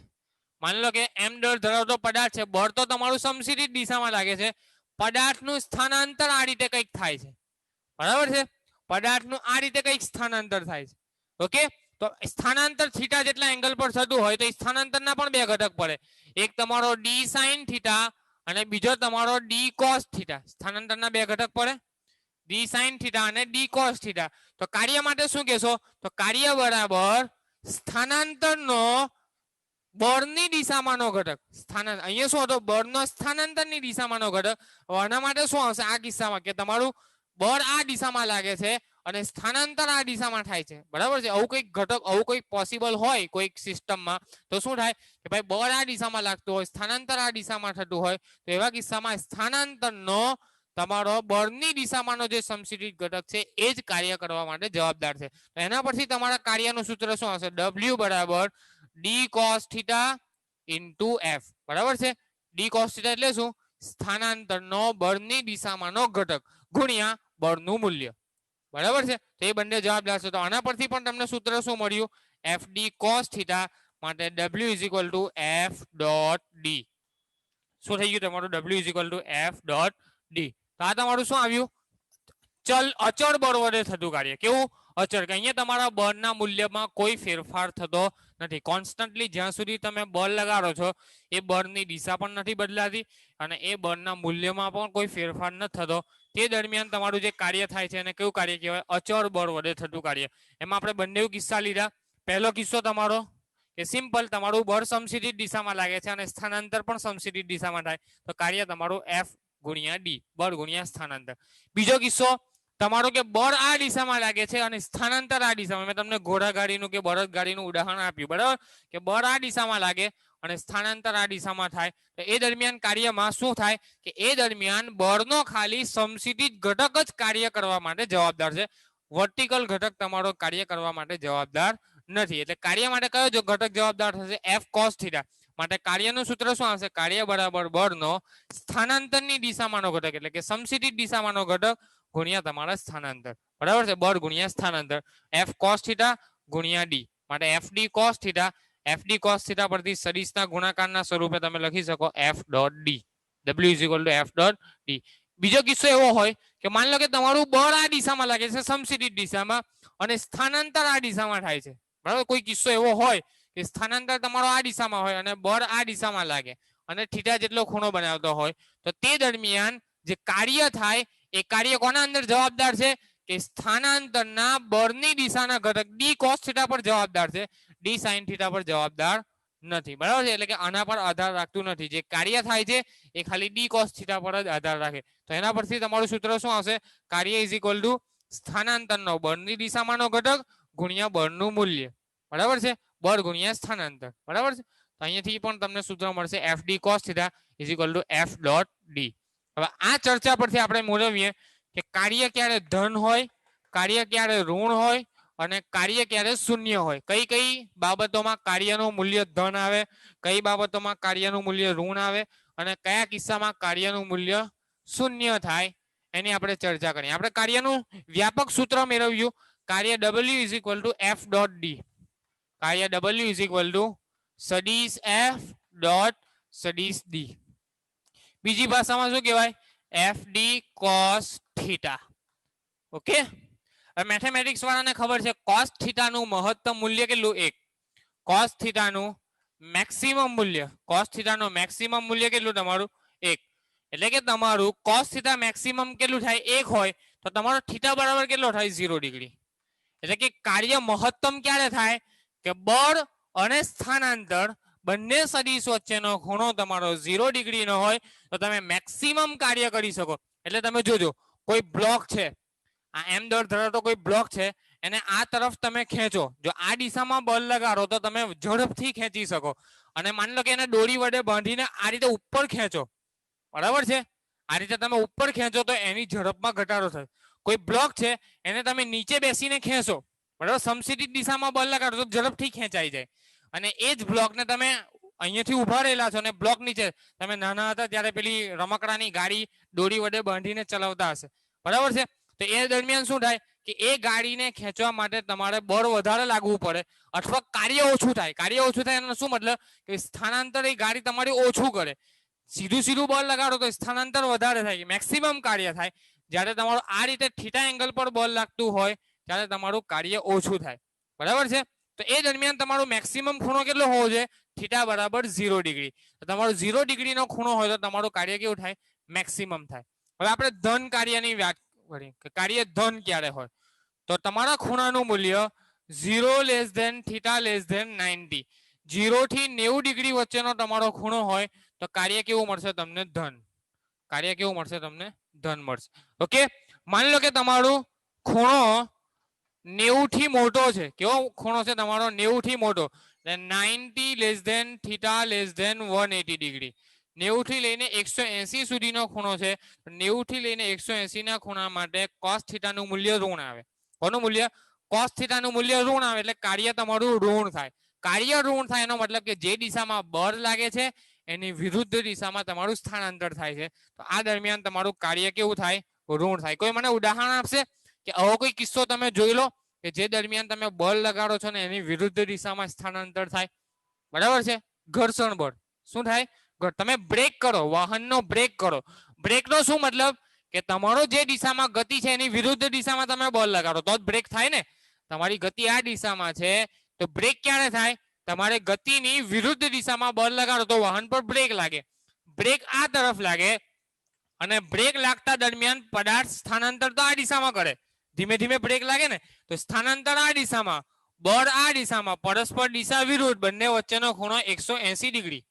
માની લો કે m દળ ધરાવતો પદાર્થ છે, બળ તો તમારું સમસ્થિતિજ દિશામાં લાગે છે, પદાર્થનું સ્થાનાંતર આ રીતે કંઈક થાય છે. બરાબર છે. પદાર્થનું આ રીતે કંઈક સ્થાનાંતર થાય છે. ઓકે, તો સ્થાનાંતર θ જેટલા એંગલ પર થતું હોય તો સ્થાનાંતરના પણ બે ઘટક પડે. એક તમારો D sin θ અને બીજો તમારો D cos θ. સ્થાનાંતરના બે ઘટક પડે, D sin θ અને D cos θ. તો કાર્ય માટે શું કહેશો? તો કાર્ય બરાબર સ્થાનાંતરનો બળની દિશામાંનો ઘટક. સ્થાનાંતર અહીંયા શું હતો? બળનો સ્થાનાંતરની દિશામાંનો ઘટક. આના માટે શું આવશે આ કિસ્સામાં? કે તમારું બળ આ દિશામાં લાગે છે અને સ્થાનાંતર આ દિશામાં થાય છે. બરાબર છે. આવું કંઈક ઘટક, આવું કંઈક પોસિબલ હોય કોઈક સિસ્ટમમાં તો શું થાય કે ભાઈ બળ આ દિશામાં લાગતું હોય, સ્થાનાંતર આ દિશામાં થતું હોય તો એવા કિસ્સામાં સ્થાનાંતરનો તમારો બળની દિશામાંનો જે સમસ્થિતિજ ઘટક છે એ જ કાર્ય કરવા માટે જવાબદાર છે. તો એના પરથી તમારા કાર્યનું સૂત્ર શું આવશે? W બરાબર D cos θ ઇન્ટુ F. બરાબર છે. D cos θ એટલે શું? સ્થાનાંતરનો બળની દિશામાંનો ઘટક ગુણ્યા બળનું મૂલ્ય. બરાબર છે. તો એ બંને જવાબદાર છે. તો આના પરથી પણ તમને સૂત્ર શું મળ્યું? FD cos θ માટે W is equal to F dot D. શું થઈ ગયું તમારું? W is equal to F dot D. તો આ તમારું શું આવ્યું? અચળ બળ વડે થતું કાર્ય. કેવું? અચળ. કે અહીંયા તમારા બળના મૂલ્યમાં કોઈ ફેરફાર થતો નથી. કોન્સ્ટન્ટલી જ્યાં સુધી તમે બળ લગાડો છો એ બળની દિશા પણ નથી બદલાતી અને એ બળના મૂલ્યમાં પણ કોઈ ફેરફાર નથી થતો. તે દરમિયાન તમારું જે કાર્ય થાય છે એને કેવું કાર્ય કહેવાય? અચળ બળ વડે થતું કાર્ય. એમાં આપણે બંને કિસ્સા લીધા. પહેલો કિસ્સો તમારો કે સિમ્પલ તમારું બળ સમસ્થિતિજ દિશામાં લાગે છે અને સ્થાનાંતર પણ સમસ્થિતિજ દિશામાં થાય તો કાર્ય તમારું F ગુણ્યા D, બળ ગુણ્યા સ્થાનાંતર. બીજો કિસ્સો તમારો કે બળ આ દિશામાં લાગે છે અને સ્થાનાંતર આ દિશામાં. મેં તમને ઘોડાગાડીનું કે બળદગાડીનું ઉદાહરણ આપ્યું. બરાબર કે બળ આ દિશામાં લાગે અને સ્થાનાંતર આ દિશામાં થાય તો એ દરમિયાન કાર્યમાં શું થાય કે એ દરમિયાન બળનો ખાલી સમસ્થિતિજ ઘટક જ કાર્ય કરવા માટે જવાબદાર છે. વર્ટિકલ ઘટક તમારો કાર્ય કરવા માટે જવાબદાર નથી. એટલે કાર્ય માટે કયો ઘટક જવાબદાર થશે? F cos θ. માટે કાર્યનું સૂત્ર શું આવશે? કાર્ય બરાબર બળનો સ્થાનાંતરની દિશામાંનો ઘટક એટલે કે સમસ્થિતિજ દિશામાંનો ઘટક ગુણ્યા તમારા સ્થાનાંતર. બરાબર છે. બળ ગુણ્યા સ્થાનાંતર. F cos θ ગુણ્યા D. માટે FD cos θ, FD cos θ પરથી સદિશના ગુણાકારના સ્વરૂપે તમે લખી શકો F dot D. W is equal to F dot D. બીજો કિસ્સો એવો હોય કે માની લો કે તમારું બળ આ દિશામાં લાગે છે સમશીતોષ દિશામાં અને સ્થાનાંતર આ દિશામાં થાય છે, બરાબર. કોઈ કિસ્સો એવો હોય કે સ્થાનાંતર તમારો આ દિશામાં હોય અને બળ આ દિશામાં લાગે અને થીટા જેટલો ખૂણો બનાવતો હોય, તો તે દરમિયાન જે કાર્ય થાય એ કાર્ય કોના અંદર જવાબદાર છે કે સ્થાનાંતરના બળની દિશાના ઘટક D cos થીટા પર જવાબદાર છે, D sin થીટા પર જવાબદાર નથી, બરાબર છે. એટલે કે આના પર આધાર રાખતું નથી. જે કાર્ય થાય છે એ ખાલી D cos થીટા પર જ આધાર રાખે. તો એના પરથી તમારું સૂત્ર શું આવશે? કાર્ય ઇઝ ઇક્વલ ટુ સ્થાનાંતરનો બળની દિશામાંનો ઘટક ગુણ્યા બળનું મૂલ્ય, બરાબર છે. બળ ગુણ્યા સ્થાનાંતર, બરાબર છે. તો અહીંયાથી પણ તમને સૂત્ર મળશે FD cos theta is equal to F dot D. હવે આ ચર્ચા પરથી આપણે મેળવીએ કે કાર્ય ક્યારે ધન હોય, કાર્ય ક્યારે ઋણ હોય અને કાર્ય ક્યારે શૂન્ય હોય. કઈ કઈ બાબતોમાં કાર્યનું મૂલ્ય ધન આવે, કઈ બાબતોમાં કાર્યનું મૂલ્ય ઋણ આવે અને કયા કિસ્સામાં કાર્યનું મૂલ્ય શૂન્ય થાય, એની આપણે ચર્ચા કરીએ. આપણે કાર્યનું વ્યાપક સૂત્ર મેળવ્યું. કાર્ય W is equal to F dot D. કાર્ય W ઇઝ ઇક્વલ ટુ સદિશ F ડોટ સદિશ D. બીજી ભાષામાં શું કહેવાય? FD cos theta. ઓકે. હવે મેથેમેટિક્સ વાળાને ખબર છે cos થીટાનું મહત્તમ મૂલ્ય કેટલું? 1. cos થીટાનું મેક્સિમમ મૂલ્ય, cos થીટાનું મેક્સિમમ મૂલ્ય કેટલું તમારું? 1. એટલે કે તમારું cos થીટા મેક્સિમમ કેટલું થાય? 1 હોય તો તમારો થીટા બરાબર કેટલો થાય? 0 ડિગ્રી. એટલે કે કાર્ય મહત્તમ ક્યારે થાય કે બળ અને સ્થાનાંતર બંને સદિશ વચ્ચેનો ખૂણો તમારો 0 ડિગ્રીનો હોય તો તમે મેક્સિમમ કાર્ય કરી શકો. એટલે તમે જોજો, કોઈ બ્લોક છે, આ m દળ ધરાવતો કોઈ બ્લોક છે, એને આ તરફ તમે ખેંચો, જો આ દિશામાં બળ લગાડો તો તમે ઝડપથી ખેંચી શકો. અને માની લો કે એને દોરી વડે બાંધીને આ રીતે ઉપર ખેંચો, બરાબર છે. આ રીતે તમે ઉપર ખેંચો તો એની ઝડપમાં ઘટાડો થાય. કોઈ બ્લોક છે એને તમે નીચે બેસીને ખેંચો, બરાબર, સમશીતોષ દિશામાં બળ લગાડો તો ઝડપથી ખેંચાઈ જાય. અને એ જ બ્લોકને તમે અહીંયાથી ઉભા રહેલા છો ને બ્લોક નીચે, તમે નાના હતા ત્યારે પેલી રમકડાની ગાડી દોરી વડે બાંધીને ચલાવતા હશે, બરાબર છે. તો એ દરમિયાન શું થાય કે એ ગાડીને ખેંચવા માટે તમારે બળ વધારે લાગવું પડે અથવા કાર્ય ઓછું થાય. કાર્ય ઓછું થાય એનો શું મતલબ કે સ્થાનાંતર એ ગાડી તમારી ઓછું કરે. સીધું સીધું બળ લગાડો તો સ્થાનાંતર વધારે થાય, મેક્સિમમ કાર્ય થાય. જ્યારે તમારું આ રીતે થીટા એંગલ પર બળ લાગતું હોય ત્યારે તમારું કાર્ય ઓછું થાય, બરાબર છે. તો એ દરમિયાન તમારો મેક્સિમમ ખૂણો કેટલો હોવો જોઈએ? થીટા બરાબર 0 ડિગ્રી. તો તમારો 0 ડિગ્રીનો ખૂણો હોય તો તમારું કાર્ય કેવું થાય? મેક્સિમમ થાય. હવે આપણે ધન કાર્યની વાત કરીએ કે કાર્ય ધન ક્યારે હોય? તો તમારા ખૂણાનું મૂલ્ય 0 less than theta less than 90. 0 થી 90 ડિગ્રી વચ્ચેનો તમારો ખૂણો હોય તો કાર્ય કેવું મળશે તમને? ધન. કાર્ય કેવું મળશે તમને? ધન મળશે. ઓકે. માની લો કે તમારું ખૂણો 90 થી મોટો છે. કેવો ખૂણો છે તમારો? 90 થી મોટો. 90 less than theta less than 180 degree. 90 થી લઈને 180 સુધીનો ખૂણો છે. 90 થી લઈને 180 ના ખૂણા માટે cos થીટાનું મૂલ્ય ઋણ આવે. કોનું મૂલ્ય? cos થીટાનું મૂલ્ય ઋણ આવે એટલે કાર્ય તમારું ઋણ થાય. કાર્ય ઋણ થાય એનો મતલબ કે જે દિશામાં બળ લાગે છે એની વિરુદ્ધ દિશામાં તમારું સ્થાનાંતર થાય છે. તો આ દરમિયાન તમારું કાર્ય કેવું થાય? ઋણ થાય. કોઈ મને ઉદાહરણ આપશે કે આવો કોઈ કિસ્સો તમે જોઈ લો કે જે દરમિયાન તમે બળ લગાડો છો ને એની વિરુદ્ધ દિશામાં સ્થાનાંતર થાય, બરાબર છે. ઘર્ષણ બળ. શું થાય? તમે બ્રેક કરો, વાહનનો બ્રેક કરો. બ્રેકનો શું મતલબ કે તમારો જે દિશામાં ગતિ છે એની વિરુદ્ધ દિશામાં તમે બળ લગાડો તો જ બ્રેક થાય ને. તમારી ગતિ આ દિશામાં છે તો બ્રેક ક્યારે થાય? તમારે ગતિની વિરુદ્ધ દિશામાં બળ લગાડો તો વાહન પર બ્રેક લાગે. બ્રેક આ તરફ લાગે અને બ્રેક લાગતા દરમિયાન પદાર્થ સ્થાનાંતર તો આ દિશામાં કરે. ધીમે ધીમે બ્રેક લાગે ને તો સ્થાનાંતર આ દિશામાં, બળ આ દિશામાં, પરસ્પર દિશા વિરુદ્ધ, બંને વચ્ચેનો ખૂણો 180 ડિગ્રી.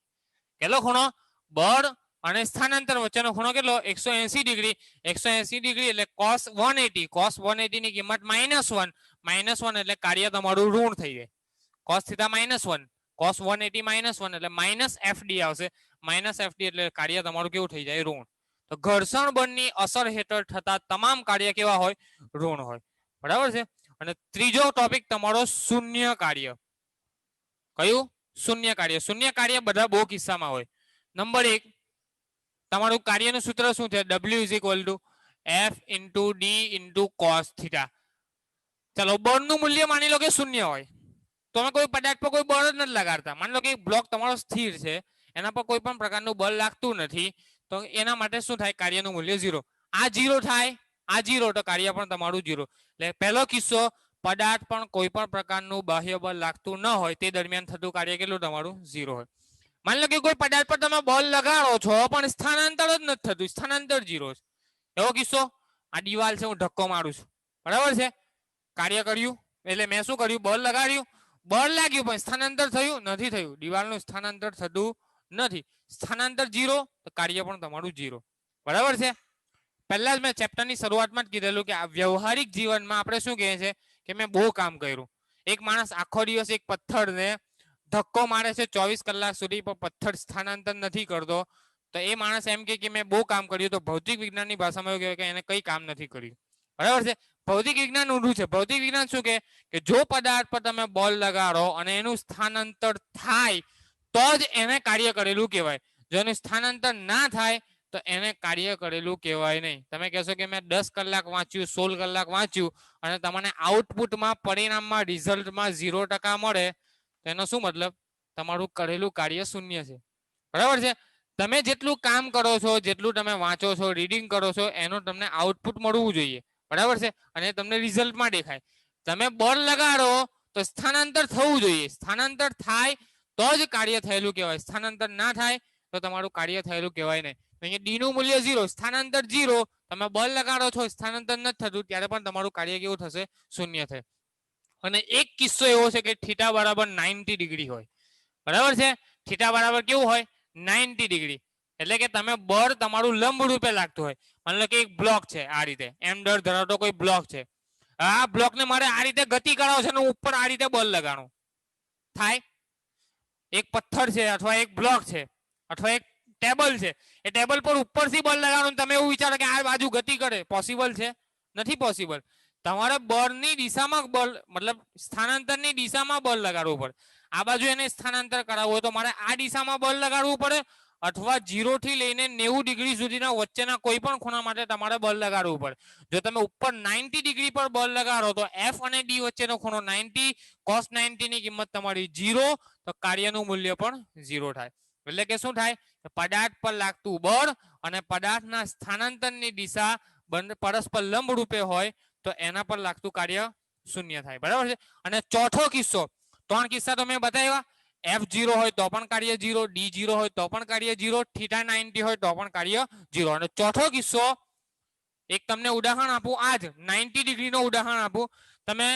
કેટલો ખૂણો? બળ અને સ્થાનાંતર વચ્ચેનો ખૂણો કેટલો? 180 ડિગ્રી. 180 ડિગ્રી એટલે cos 180. cos 180 ની કિંમત -1. -1 એટલે કાર્ય તમારું ઋણ થઈ જાય. cos થીટા -1, cos 180 -1 એટલે -FD આવશે. -FD એટલે કાર્ય તમારું કેવું થઈ જાય? ઋણ. તો ઘર્ષણ બળની અસર હેઠળ થતા તમામ કાર્ય કેવા હોય? ઋણ હોય, બરાબર છે. અને ત્રીજો ટોપિક તમારો શૂન્ય કાર્ય. કયું? શૂન્ય કાર્ય. શૂન્ય કાર્ય બધા બહુ કિસ્સામાં હોય. નંબર 1, તમારું કાર્યનું સૂત્ર શું છે? W is equal to F into D into cos theta. ચલો, બળનું મૂલ્ય માની લો કે શૂન્ય હોય. તમે કોઈ પદાર્થ પર કોઈ બળ જ નથી લગાડતા. માની લો કે બ્લોક તમારો સ્થિર છે, એના પર કોઈ પણ પ્રકારનું બળ લાગતું નથી, તો એના માટે શું થાય, કાર્યનું મૂલ્ય 0. આ 0 થાય, આ 0, તો કાર્ય પણ તમારું 0. એટલે પહેલો કિસ્સો, પદાર્થ પણ કોઈ પણ પ્રકારનું બાહ્ય બળ લાગતું ન હોય તે દરમિયાન થતું કાર્ય કેટલું તમારું 0 હોય. માની લો કે કોઈ પદાર્થ પર તમે બળ લગાડો છો પણ સ્થાનાંતર જ નથી થતું, સ્થાનાંતર 0 છે, એવો કિસ્સો. આ દિવાલ છે, હું ધક્કો મારું છું, બરાબર છે, કાર્ય કર્યું એટલે મેં શું કર્યું, બળ લગાડ્યું, બળ લાગ્યું પણ સ્થાનાંતર થયું નથી, થયું. દિવાલનું સ્થાનાંતર થતું નથી, સ્થાનાંતર 0, તો કાર્ય પણ તમારું 0, બરાબર છે. પહેલા જ મેં ચેપ્ટરની શરૂઆતમાં જ કીધેલું કે આ વ્યવહારિક જીવનમાં આપણે શું કહીએ છીએ કે મેં બહુ કામ કર્યું. એક માણસ આખો દિવસ એક પથ્થરને ધક્કો મારે છે 24 કલાક સુધી, પણ પથ્થર સ્થાનાંતર નથી કરતો, તો એ માણસ એમ કે મેં બહુ કામ કર્યું. તો ભૌતિક વિજ્ઞાનની ભાષામાં એવું કહેવાય કે એને કંઈ કામ નથી કર્યું, બરાબર છે. ભૌતિક વિજ્ઞાન ઊંધું છે. ભૌતિક વિજ્ઞાન શું કે જો પદાર્થ પર તમે બોલ લગાડો અને એનું સ્થાનાંતર થાય તો જ એને કાર્ય કરેલું કહેવાય. જો એનું સ્થાનાંતર ના થાય તો એને કાર્ય કરેલું કહેવાય નહીં. તમે કહેશો કે મેં 10 કલાક વાંચ્યું, 16 કલાક વાંચ્યું અને તમને આઉટપુટમાં, પરિણામમાં, રિઝલ્ટમાં 0% મળે, તો એનો શું મતલબ, તમારું કરેલું કાર્ય શૂન્ય છે, બરાબર છે. તમે જેટલું કામ કરો છો, જેટલું તમે વાંચો છો, રીડિંગ કરો છો, એનું તમને આઉટપુટ મળવું જોઈએ, બરાબર છે, અને તમને રિઝલ્ટમાં દેખાય. તમે બળ લગાડો તો સ્થાનાંતર થવું જોઈએ, સ્થાનાંતર થાય તો જ કાર્ય થયેલું કહેવાય, સ્થાનાંતર ના થાય તો તમારું કાર્ય થયેલું કહેવાય નહીં. અહીંયા ડી નું મૂલ્ય 0, સ્થાનાંતર 0, તમે બળ લગાડો છો, સ્થાનાંતર નથી થતું, ત્યારે પણ તમારું કાર્ય કેવું થશે, શૂન્ય થશે. અને એક કિસ્સો એવો છે કે થીટા બરાબર 90 ડિગ્રી હોય, બરાબર છે. થીટા બરાબર કેવું હોય, 90 ડિગ્રી, એટલે કે તમે બળ તમારું લંબ રૂપે લાગતું હોય. માની લો કે એક બ્લોક છે, આ રીતે એમ દર ધરાવતો કોઈ બ્લોક છે, આ બ્લોકને મારે આ રીતે ગતિ કરાવો છે ને ઉપર આ રીતે બળ લગાડો, થાય? એક પથ્થર છે અથવા એક બ્લોક છે અથવા એક ટેબલ છે, એ ટેબલ પર ઉપરથી બળ લગાડો, તમે એવું વિચારો કે આ બાજુ ગતિ કરે, પોસિબલ છે? નથી પોસિબલ. તમારે બળની દિશામાં બળ, મતલબ સ્થાનાંતરની દિશામાં બળ લગાડવું પડે. આ બાજુ એને સ્થાનાંતર કરાવવું હોય તો મારે આ દિશામાં બળ લગાડવું પડે, અથવા 0 થી લઈને 90 ડિગ્રી સુધીના વચ્ચેના કોઈ પણ ખૂણા માટે તમારે બળ લગાડવું પડે. જો તમે ઉપર 90 ડિગ્રી પર બળ લગાડો તો F અને D વચ્ચેનો ખૂણો 90, cos 90 ની કિંમત તમારી 0, તો કાર્યનું મૂલ્ય પણ 0 થાય. એટલે કે શું થાય, પદાર્થ પર લાગતું બળ અને પદાર્થના સ્થાનાંતરની દિશા પરસ્પર લંબ રૂપે હોય તો એના પર લાગતું કાર્ય શૂન્ય થાય, બરાબર છે. અને ચોથો કિસ્સો, 3 કિસ્સા તો મેં બતાવ્યા. F0 હોય તો પણ કાર્ય 0, D0 હોય તો પણ કાર્ય 0, થીટા 90 હોય તો પણ કાર્ય 0. અને ચોથો કિસ્સો, એક તમને ઉદાહરણ આપું, આજ 90 ડિગ્રીનો ઉદાહરણ આપું. તમે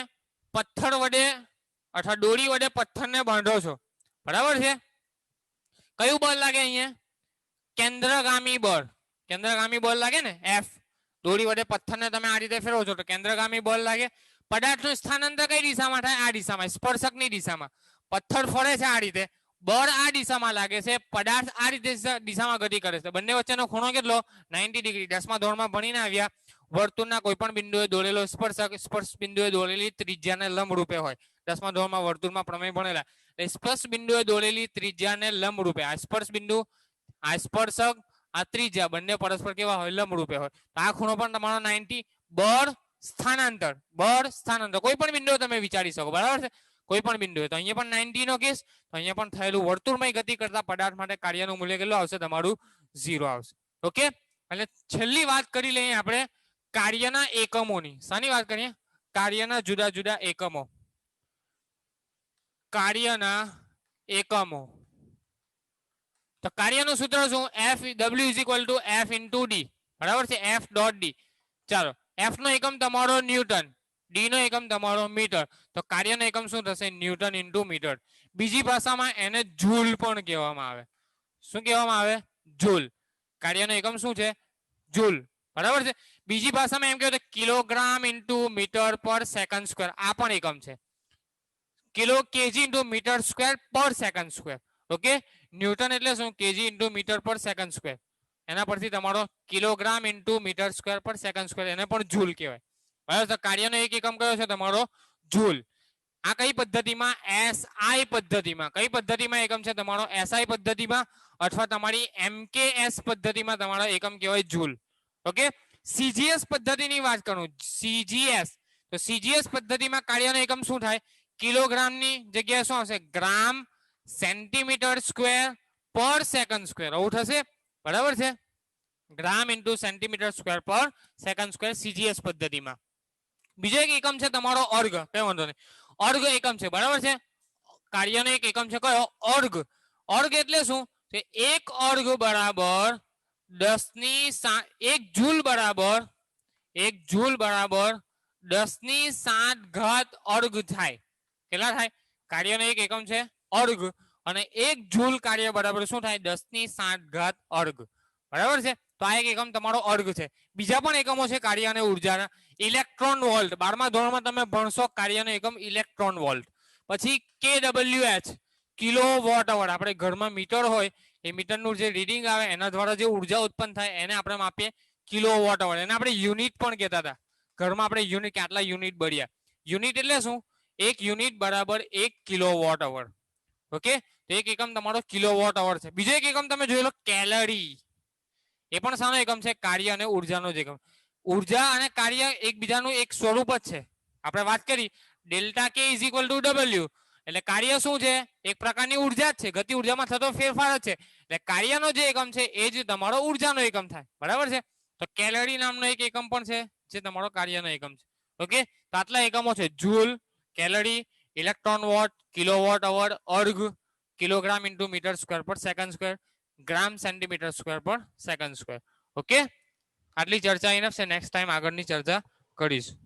પથ્થર વડે અથવા દોરી વડે પથ્થરને બાંધો છો, બરાબર છે. કયું બળ લાગે અહીંયા, કેન્દ્રગામી બળ, કેન્દ્રગામી બળ લાગે ને, F. દોરી વડે પથ્થરને તમે આ રીતે ફેરવો છો તો કેન્દ્રગામી બળ લાગે. પદાર્થનું સ્થાનાંતર કઈ દિશામાં થાય, આ દિશામાં, સ્પર્શકની દિશામાં. પથ્થર ફરે છે આ રીતે, બળ આ દિશામાં લાગે છે, પદાર્થ આ રીતે દિશામાં ગતિ કરે છે. બંને વચ્ચેનો ખૂણો કેટલો, 90 ડિગ્રી. 10મા ધોરણમાં ભણીને આવ્યા, વર્તુળના કોઈ પણ બિંદુએ દોરેલો સ્પર્શક સ્પર્શ બિંદુએ દોરેલી ત્રિજ્યાને લંબ રૂપે હોય. 10મા ધોરણમાં વર્તુળમાં પ્રમેય ભણેલા. સ્પર્શ બિંદુએ દોરેલી ત્રિજ્યાને લંબ રૂપે, આ સ્પર્શ બિંદુ, આ સ્પર્શક, આ ત્રિજ્યા, બંને પરસ્પર કેવા હોય, લંબ રૂપે હોય. તો આ ખૂણો પણ તમારો 90. બળ સ્થાનાંતર, બળ સ્થાનાંતર, કોઈ પણ બિંદુએ તમે વિચારી શકો, બરાબર છે, કોઈ પણ બિંદુએ. તો અહીંયા પણ 90 નો કેસ, તો અહીંયા પણ થયેલું વર્તુળમય ગતિ કરતા પદાર્થ માટે કાર્યનું મૂલ્ય કેટલું આવશે, તમારું 0 આવશે. ઓકે. એટલે છેલ્લી વાત કરી લઈએ આપણે કાર્યના એકમોની. શાની વાત કરીએ, કાર્યના જુદા જુદા એકમો. કાર્યના એકમો. તો કાર્યનું સૂત્ર શું, W = F × D, બરાબર છે, F ડોટ D. ચાલો, F નો એકમ તમારો ન્યૂટન, D નો એકમ તમારો મીટર, તો કાર્યનો એકમ શું થશે, ન્યૂટન ઇન્ટુ મીટર. બીજી ભાષામાં એને જૂલ પણ કહેવામાં આવે. શું કહેવામાં આવે, જૂલ. કાર્યનો એકમ શું છે, જૂલ, બરાબર છે. બીજી ભાષામાં એમ કહેવાય kilogram into metre per second square, આ પણ એકમ છે. Kilo KG into metre square per second square. Okay. Newton એટલે શું, KG into metre per second square. એના પરથી તમારો kilogram into metre square per second square, એને પણ જૂલ કહેવાય, બરાબર. તો કાર્યનો એક એકમ કયો છે, તમારો જૂલ. આ કઈ પદ્ધતિમાં, SI પદ્ધતિમાં. કઈ પદ્ધતિમાં એકમ છે, તમારો SI પદ્ધતિમાં, અથવા તમારી MKS પદ્ધતિમાં તમારો એકમ કહેવાય જૂલ. ઓકે. CGS પદ્ધતિની વાત કરું, CGS, તો CGS પદ્ધતિમાં કાર્યનો એકમ શું થાય, કિલોગ્રામની જગ્યાએ શું આવશે, ગ્રામ centimetre square per second square, આવું થશે, બરાબર છે. ગ્રામ into centimetre square per second square CGS પદ્ધતિમાં. બીજો એક એકમ છે તમારો અર્ગ, કઈ વાંધો નહીં, અર્ગ એકમ છે, બરાબર છે. કાર્યનો એક એકમ છે કયો? અર્ગ. અર્ગ એટલે શું? કે એક અર્ગ બરાબર 1 જૂલ બરાબર 10⁻⁷ અર્ગ થાય. કેટલા થાય? કાર્યનો એક એકમ છે અર્ગ અને 1 જૂલ કાર્ય બરાબર શું થાય? 10⁻⁷ અર્ગ. બરાબર છે. તો આ એક એકમ તમારો અર્ગ છે. બીજા પણ એકમો છે કાર્ય અને ઉર્જાના. ઇલેક્ટ્રોન વોલ્ટ, 12મા ધોરણમાં તમે ભણશો કાર્યનો એકમ ઇલેક્ટ્રોન વોલ્ટ. પછી kWh કિલો વોટ અવર. આપણે ઘરમાં મીટર હોય એ મીટરનું જે રીડિંગ આવે એના દ્વારા જે ઉર્જા ઉત્પન્ન થાય એને આપણે માપીએ કિલો વોટ અવર. એને આપણે યુનિટ પણ કહેતા હતા. ઘરમાં આપણે યુનિટ કે આટલા યુનિટ બળ્યા. યુનિટ એટલે શું? 1 યુનિટ બરાબર 1 કિલો વોટ અવર. ઓકે, તો એક એકમ તમારો કિલો વોટ અવર છે. બીજો એક એકમ તમે જોઈ લો કેલરી. એ પણ શાનો એકમ છે? કાર્ય અને ઉર્જાનો જ એકમ. ઉર્જા અને કાર્ય એકબીજાનું એક સ્વરૂપ જ છે. આપણે વાત કરી ડેલ્ટા કે ઇઝ ઇક્વલ ટુ ડબલ્યુ, એટલે કાર્ય શું છે? એક પ્રકારની ઉર્જા જ છે, ગતિ ઉર્જામાં થતો ફેરફાર જ છે. એટલે કાર્યનો જે એકમ છે એ જ તમારો ઉર્જાનો એકમ થાય. બરાબર છે. તો કેલરી નામનો એક એકમ પણ છે જે તમારો કાર્યનો એકમ છે. ઓકે, તો આટલા એકમો છે: joule, calorie, electron volt, kilowatt hour, erg, kilogram into metre square per second square, gram centimetre square per second square. Okay, આટલી ચર્ચા ઇનફ છે. નેક્સ્ટ ટાઈમ આગળની ચર્ચા કરીશું.